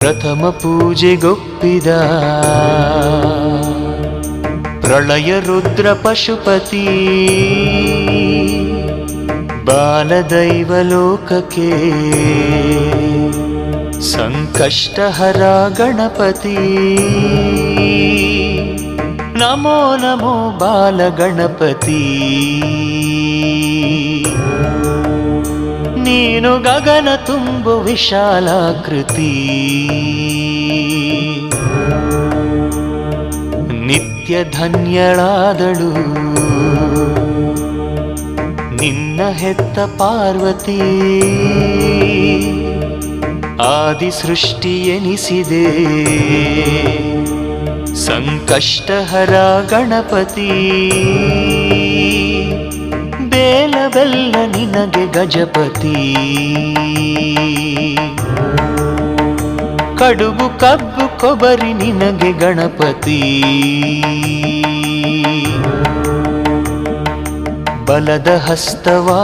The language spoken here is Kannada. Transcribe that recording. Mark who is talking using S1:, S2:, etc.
S1: ಪ್ರಥಮ ಪೂಜೆಗೊಪ್ಪಿದ ಪ್ರಳಯ ರುದ್ರ ಪಶುಪತಿ ಬಾಲದೈವ ಲೋಕಕ್ಕೆ ಸಂಕಷ್ಟಹರ ಗಣಪತಿ ನಮೋ ನಮೋ ಬಾಲ ಗಣಪತಿ ನೀನು ಗಗನ ತುಂಬು ವಿಶಾಲಾಕೃತಿ ನಿತ್ಯ ಧನ್ಯಳಾದಳು ನಿನ್ನ ಹೆತ್ತ ಪಾರ್ವತಿ ಆದಿ ಸೃಷ್ಟಿ ಎನಿಸಿದೆ ಸಂಕಷ್ಟಹರ ಗಣಪತಿ ಬೇಲ ಬೆಲ್ಲ ನಿನಗೆ ಗಜಪತಿ ಕಡುಬು ಕಬ್ಬು ಕೊಬರಿ ನಿನಗೆ ಗಣಪತಿ ಬಲದ ಹಸ್ತವಾ